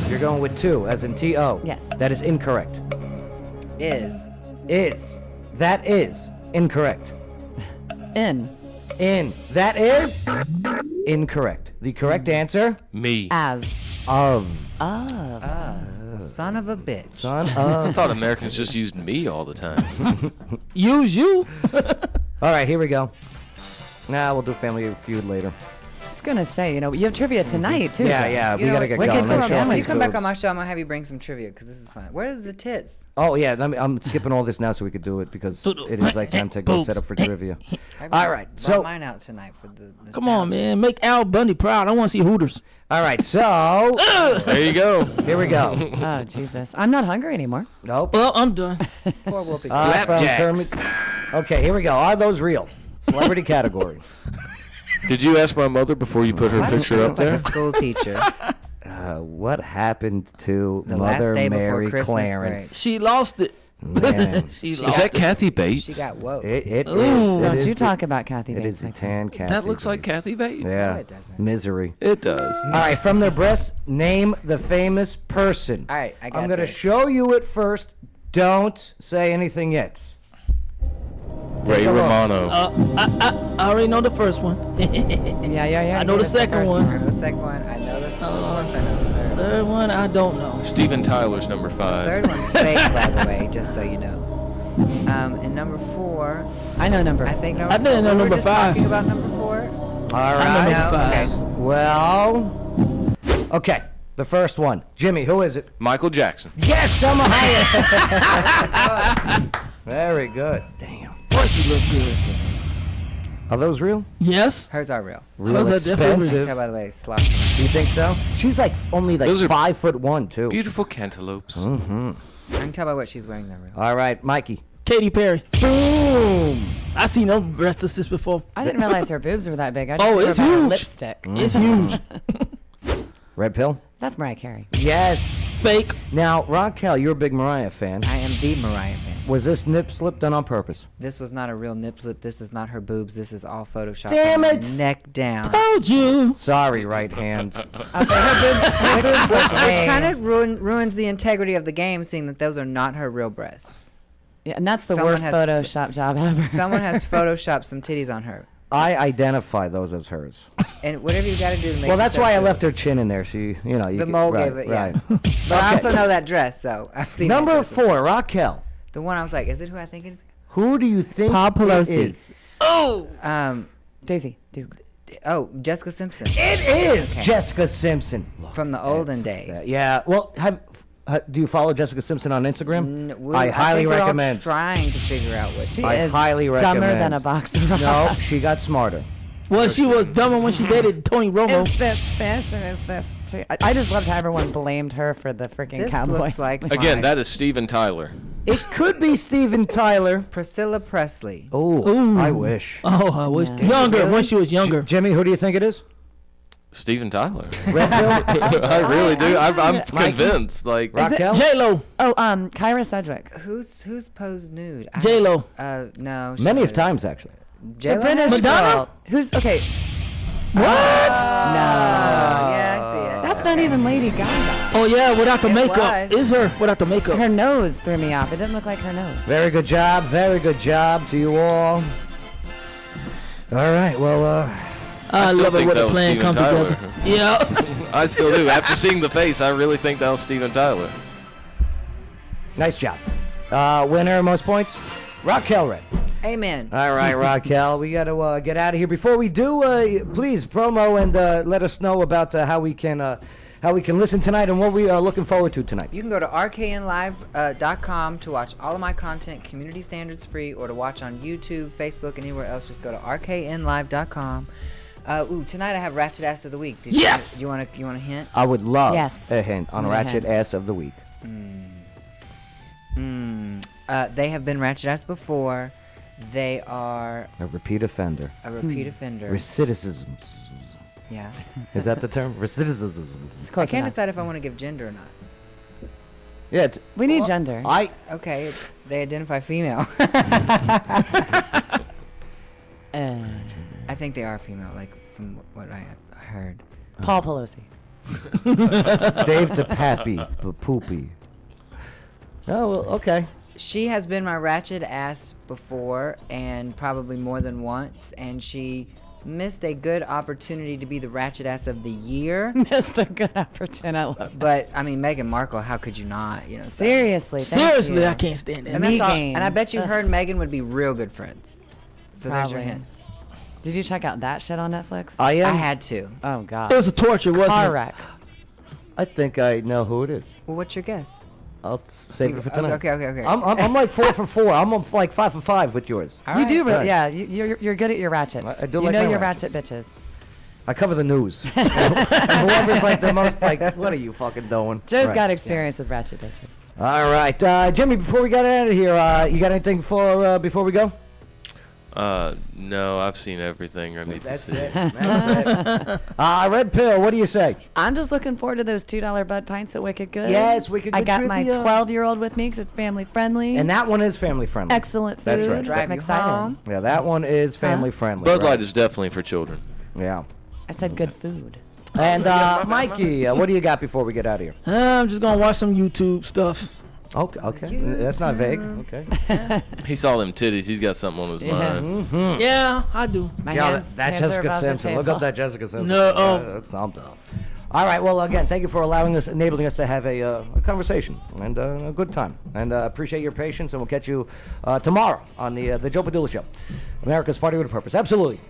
You're going with 2, as in T-O. Yes. That is incorrect. Is. Is. That is incorrect. In. In. That is incorrect. The correct answer? Me. As. Of. Son of a bitch. Son I of. thought Americans just used me all the time. Use you. All right, here we go. Nah, we'll do Family Feud later. I was gonna say, you have trivia tonight too. Yeah, Joe. yeah, we You know gotta what? get We going. can Let's come show on, off When you these come back boobs. on my show, I'm gonna have you bring some trivia because this is fun. Where's the tits? Oh yeah, I'm skipping all this now so we could do it because it is like time to go set up for trivia. All right, Brought so mine out tonight for the. Come on, man. Make Al Bundy proud. I want to see Hooters. all right, so There you go. here we go. Oh Jesus, I'm not hungry anymore. Nope. Well, I'm done. Poor Whoopi. From Flapjacks. Kermit. Okay, here we go. Are those real? Celebrity category. Did you ask my mother before you put her Why does picture she up look like there? a school teacher? What happened to The last Mother day before Mary Christmas Clarence? She lost it. Man, She Is lost that it. Kathy Bates? She got woke. it Ooh. is. Don't It you is talk about Kathy It Bates is the like that. tan Kathy. That looks like Bates. Kathy Bates. Yeah. No, it doesn't. Misery. It does. All right, from their breasts, name the famous person. All right, I got I'm gonna this. show you it first. Don't say anything yet. Ray a look. Romano. I already know the first one. Yeah. I know give the us second first one. I know the second one. I know the. Of course, I know the third. Third one, I don't know. Steven Tyler's number 5. Third one's fake, by the way, just so you know. And number 4, I know number. I think I number. didn't know we were number just 5. Talking about number 4. All right. No, okay. Well, okay. The first one, Jimmy. Who is it? Michael Jackson. Yes, Selma Hayek. Very good. Damn. Boy, she look good. Are those real? Yes. Hers are real. Real Those are definitely expensive. Tell by the way, sloppy. Do you think so? She's like only like Those are 5'1" too. Beautiful cantaloupes. I can tell by what she's wearing. They're real. All right, Mikey. Katy Perry. Boom. I seen no breast assists before. I didn't realize her boobs were that big. I just Oh, knew it's about her huge. lipstick. It's huge. Red pill. That's Mariah Carey. Yes. Fake. Now, Raquel, you're a big Mariah fan. I am the Mariah fan. Was this nip slip done on purpose? This was not a real nip slip. This is not her boobs. This is all Photoshop. Damn from it. the neck down. Told you. Sorry, right hand. I was like, her boobs look Which way- kind of ruins the integrity of the game, seeing that those are not her real breasts. Yeah, and that's the Someone worst has- Photoshop job ever. Someone has photoshopped some titties on her. I identify those as hers. And whatever you got to do to make Well, that's yourself why I feel left good. her chin in there. She, you know, you The get- mole right, gave it, yeah. right. But I also know that dress, so I've seen that Number dress before. 4, Raquel. The one I was like, is it who I think it is? Who do you think Paul it Pelosi. is? Daisy Duke. Jessica Simpson. It is Okay. Jessica Simpson. Look From the at olden days. that. Yeah. Well, do you follow Jessica Simpson on Instagram? I think highly we're all recommend. trying to figure out what She I is highly dumber recommend. than a box of rocks. No, she got smarter. Well, she was dumber when she dated Tony Romo. Is this fashion? Is this? I just loved how everyone blamed her for the freaking This Cowboys. looks like Again, my that is Steven Tyler. It could be Steven Tyler. Priscilla Presley. Oh, Ooh. I wish. Oh, I wish Yeah. younger Really? when she was younger. Jimmy, who do you think it is? Steven Tyler. Red pill? I really do. I'm I'm trying convinced. Like, Raquel? J Lo. Oh, Kyra Sedgwick. Who's posed nude? J Lo. No. she Many of didn't. times, actually. J-Lo The British has- Madonna? girl. Who's okay? What? No, Yeah, I see it. that's not even Lady Gaga. Oh yeah, without the It makeup. was. Is her without the makeup? Her nose threw me off. It didn't look like her nose. Very good job. Very good job to you all. All right. Well, I still love it think when that a was plan Steven come Tyler. together. Yeah. I still do. After seeing the face, I really think that was Steven Tyler. nice job. Winner, most points? Raquel Red. Amen. All right, Raquel, we got to get out of here. Before we do, please promo and let us know about how we can listen tonight and what we are looking forward to tonight. You can go to rknlive.com to watch all of my content, community standards free, or to watch on YouTube, Facebook, and anywhere else. Just go to rknlive.com. Tonight I have Ratchet Ass of the Week. Yes! You want a hint? I would love Yes. a hint on I need a Ratchet hint. Ass of the Week. They have been Ratchet Ass before. They are A repeat offender. a repeat offender. Recidivism. Yeah. Is that the term? Recidivism. It's I close can't enough. decide if I want to give gender or not. Yeah, it's, We need gender. Okay, they identify female. I think they are female, like from what I heard. Paul Pelosi. Dave the Pappy, Poopy. Oh, well, okay. She has been my ratchet ass before, and probably more than once, and she missed a good opportunity to be the ratchet ass of the year. Missed a good opportunity. I love that. But I mean, Meghan Markle, how could you not? You know, so- Seriously. thank Seriously, you. I can't stand that. And, that's all, Megan. and I bet you her and Meghan would be real good friends. So there's your Probably. hint. Did you check out that shit on Netflix? I am. I had to. Oh God. It was a torture, wasn't car it? wreck. I think I know who it is. Well, what's your guess? I'll save it for tonight. Okay. I'm like 4 for 4. I'm like 5 for 5 with yours. All You do, right. yeah. You're good at your ratchets. I do you like know my your ratchets. ratchet bitches. I cover the news. And whoever's like the most like, what are you fucking doing? Joe's Right. got experience with ratchet bitches. All right, Jimmy. Before we get out of here, you got anything before we go? No, I've seen everything I need to see. That's it. Red Pill. What do you say? I'm just looking forward to those $2 Bud Pints at Wicked Good. Yes, Wicked I Good got my trivia. 12-year-old with me because it's family friendly. And that one is family friendly. Excellent food. That's right. Drive I'm you excited. home. Yeah, that one is family friendly. Bud right. Light is definitely for children. Yeah. I said good food. And Mikey, what do you got before we get out of here? I'm just gonna watch some YouTube stuff. Okay. That's not vague. Okay. He saw them titties. He's got something on his mind. Yeah, I do. My Yeah, hands, that hands are Jessica above the Simpson. Look table. up that Jessica Simpson. No, That's something. All right. Well, again, thank you for enabling us to have a conversation and a good time. And appreciate your patience. And we'll catch you tomorrow on the Joe Padula Show, America's Party with a Purpose. Absolutely.